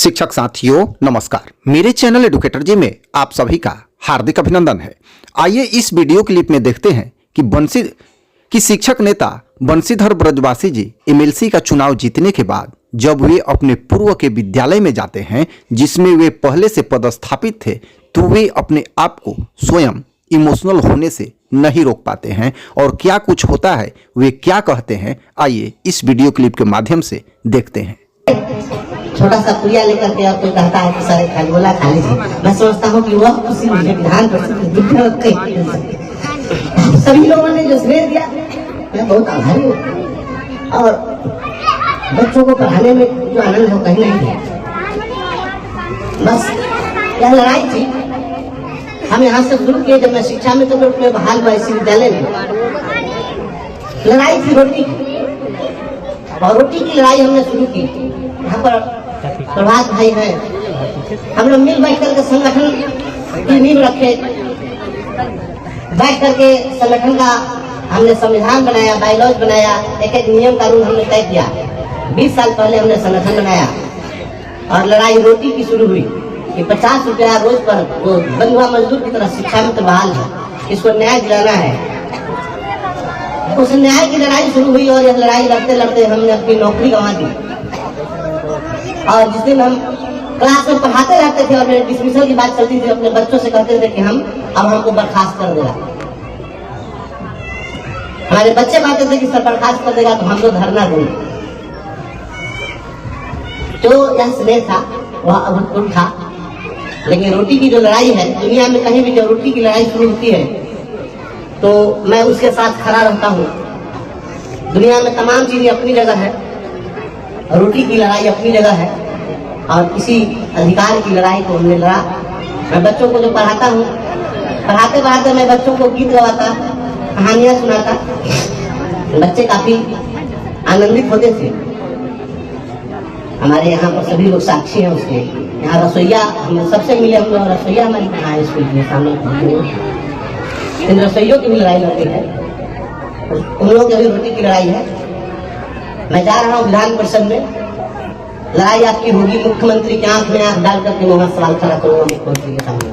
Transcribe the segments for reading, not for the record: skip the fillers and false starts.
शिक्षक साथियों नमस्कार। मेरे चैनल एडुकेटर जी में आप सभी का हार्दिक अभिनंदन है। आइए इस वीडियो क्लिप में देखते हैं कि शिक्षक नेता बंशीधर ब्रजवासी जी एमएलसी का चुनाव जीतने के बाद जब वे अपने पूर्व के विद्यालय में जाते हैं जिसमें वे पहले से पदस्थापित थे, तो वे अपने आप को स्वयं इमोशनल होने से नहीं रोक पाते हैं और क्या कुछ होता है, वे क्या कहते हैं, आइए इस वीडियो क्लिप के माध्यम से देखते हैं। छोटा सा पुलिया लेकर के आपको कहता है कि सारे खाली बोला खा लीजिए। मैं सोचता हूँ कि वह खुशी मुझे विधान परिषद सभी लोगों ने जो स्नेह दिया, मैं बहुत आभारी हूँ। और बच्चों को पढ़ाने में जो आनंद है वो कहीं नहीं है। बस यह लड़ाई थी, हम यहाँ से शुरू किए जब मैं शिक्षा में तो मैं बहाल हुआ इसी विद्यालय में। लड़ाई थी रोटी की, और रोटी की लड़ाई हमने शुरू की। यहाँ पर प्रभात भाई है, हम लोग मिल बैठ करके संगठन की नींव रखे, बैठ करके संगठन का हमने संविधान बनाया, बायलॉज बनाया, एक एक नियम कानून हमने तय किया। 20 साल पहले हमने संगठन बनाया और लड़ाई रोटी की शुरू हुई कि 50 रुपया रोज पर वो बंधुआ मजदूर की तरह शिक्षा में तो बहाल है, इसको न्याय दिलाना है। उस न्याय की लड़ाई शुरू हुई और यह लड़ाई लड़ते लड़ते हमने अपनी नौकरी गंवा दी। और जिस दिन हम क्लास में पढ़ाते रहते थे और मेरे डिसमिसल की बात चलती थी, अपने बच्चों से कहते थे कि अब हमको बर्खास्त कर देगा। हमारे बच्चे कहते थे कि सर बर्खास्त कर देगा तो हम तो धरना देंगे। तो यह स्नेह था, वह अभूतपूर्व था। लेकिन रोटी की जो लड़ाई है, दुनिया में कहीं भी जो रोटी की लड़ाई शुरू होती है तो मैं उसके साथ खड़ा रहता हूँ। दुनिया में तमाम चीजें अपनी जगह है, रोटी की लड़ाई अपनी जगह है, और किसी अधिकार की लड़ाई को हमने लड़ा। मैं बच्चों को जो पढ़ाता हूँ, पढ़ाते पढ़ाते मैं बच्चों को गीत गवाता, कहानियां सुनाता, बच्चे काफी आनंदित होते थे। हमारे यहाँ पर सभी लोग साक्षी हैं उसके। यहाँ रसोईया हम सबसे मिले, हम लोग रसोईया हमारे यहाँ स्कूल के सामने इन रसोइयों की भी लड़ाई लड़ती है, उन लोगों की भी रोटी की लड़ाई है। मैं जा रहा हूँ विधान परिषद में, लड़ाई आपकी होगी मुख्यमंत्री की आंख में आंख डाल करके वहां सवाल खड़ा करूंगा मुख्यमंत्री के सामने।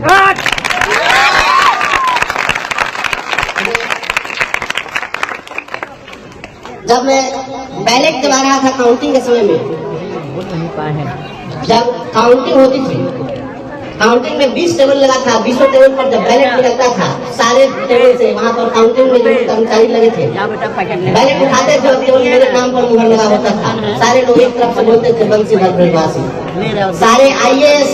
जब मैं बैलेट के रहा था काउंटिंग के समय में, जब काउंटिंग होती थी, काउंटिंग में 20 टेबल लगा था। 20 टेबल पर जब बैलेट निकलता था, सारे टेबल से वहाँ पर काउंटिंग में जो कर्मचारी लगे थे बैलेट उठाते थे और केवल मेरे नाम पर मुहर लगा होता था। सारे लोग एक तरफ से बोलते थे बंशीधर ब्रजवासी। सारे आईएएस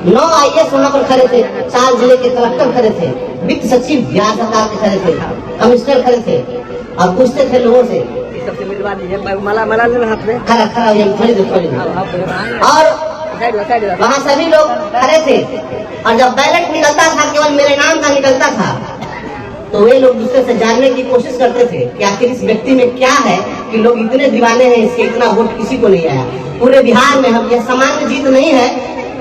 9 आईएएस वहाँ पर खड़े थे, 4 जिले के कलेक्टर खड़े थे, वित्त सचिव बिहार सरकार के खड़े थे, कमिश्नर खड़े थे और पूछते थे लोगों से और वहाँ सभी लोग खड़े थे। और जब बैलेट निकलता था, केवल मेरे नाम का निकलता था, तो वे लोग दूसरे से जानने की कोशिश करते थे कि आखिर इस व्यक्ति में क्या है कि लोग इतने दीवाने हैं, इसके इतना वोट किसी को नहीं आया। पूरे बिहार में, हम यह सामान्य जीत नहीं है,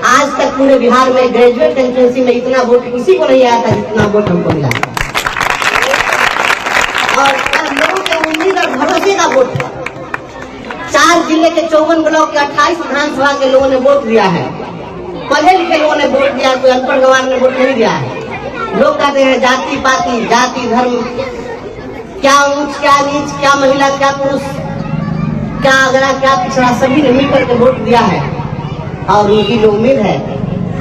आज तक पूरे बिहार में ग्रेजुएट एंट्रेंसी में इतना वोट किसी को नहीं आया था जितना वोट हमको मिला। और लोगों के उम्मीद और भरोसे का वोट है। 4 जिले के 54 ब्लॉक के 28 विधानसभा के लोगों ने वोट दिया है। पढ़े लिखे लोगों ने वोट दिया, कोई अनपढ़ गंवार ने वोट नहीं दिया है। लोग कहते हैं जाति पाति, जाति धर्म, क्या ऊंच क्या नीच, क्या महिला क्या पुरुष, क्या अगड़ा क्या पिछड़ा, सभी ने मिलकर के वोट दिया है। और उनकी जो उम्मीद है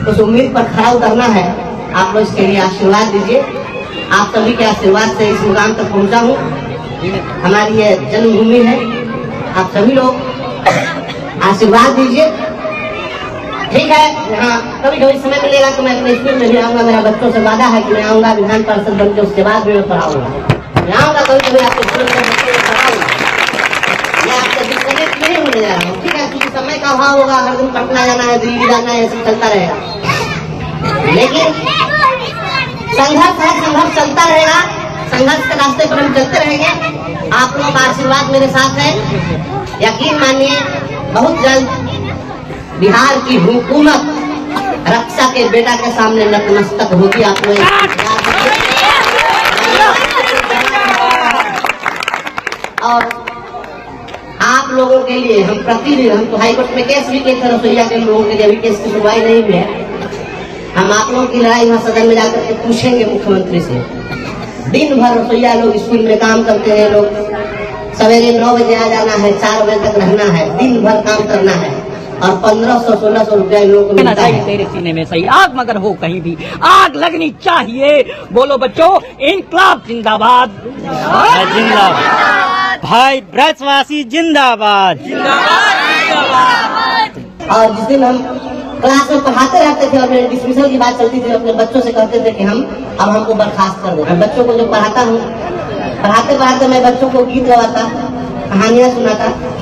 उस उम्मीद पर खड़ा उतरना है। आप लोग इसके लिए आशीर्वाद दीजिए। आप सभी के आशीर्वाद से इस मुकाम तक पहुंचा हूँ। हमारी ये जन्मभूमि है, आप सभी लोग आशीर्वाद दीजिए। ठीक है, यहाँ कभी कभी समय मिलेगा तो मैं अपने स्कूल में भी आऊंगा। मेरा बच्चों से वादा है कि मैं आऊंगा विधान परिषद बन के, उसके बाद भी मैं पढ़ाऊंगा। मैं आऊंगा कभी कभी आपके स्कूल में पढ़ाऊंगा। मैं आपसे डिस्कनेक्ट नहीं होने जा रहा हूँ, ठीक है, क्योंकि समय का अभाव होगा, हर दिन पटना जाना है, दिल्ली जाना है, ऐसे चलता रहेगा। लेकिन संघर्ष है, संघर्ष चलता रहेगा, संघर्ष के रास्ते पर हम चलते रहेंगे। आप लोगों का आशीर्वाद मेरे साथ है। यकीन मानिए, बहुत जल्द बिहार की हुकूमत रक्षा के बेटा के सामने नतमस्तक होगी। आप लोग और आप लोगों के लिए हम प्रतिदिन, हम तो हाईकोर्ट में केस भी किए थे रसोईया के लोगों के लिए, अभी केस की सुनवाई नहीं हुई है। हम आप लोगों की लड़ाई वहाँ सदन में जाकर के पूछेंगे मुख्यमंत्री से। दिन भर रसोईया लोग स्कूल में काम करते हैं, लोग सवेरे 9 बजे आ जाना है, 4 बजे तक रहना है, दिन भर काम करना है और 1500-1600 रुपया इन लोगों को मिलता है। तेरे सीने में सही आग मगर हो कहीं भी आग लगनी चाहिए। बोलो बच्चों, इनकलाब जिंदाबाद जिंदाबाद। भाई ब्रजवासी जिंदाबाद जिंदाबाद। और जिस दिन हम क्लास में पढ़ाते रहते थे और मेरे डिसमिसल की बात चलती थी, अपने बच्चों से कहते थे कि हम अब हमको बर्खास्त कर दो। मैं बच्चों को जो पढ़ाता हूँ, पढ़ाते पढ़ाते मैं बच्चों को गीत गवाता, कहानियां सुनाता।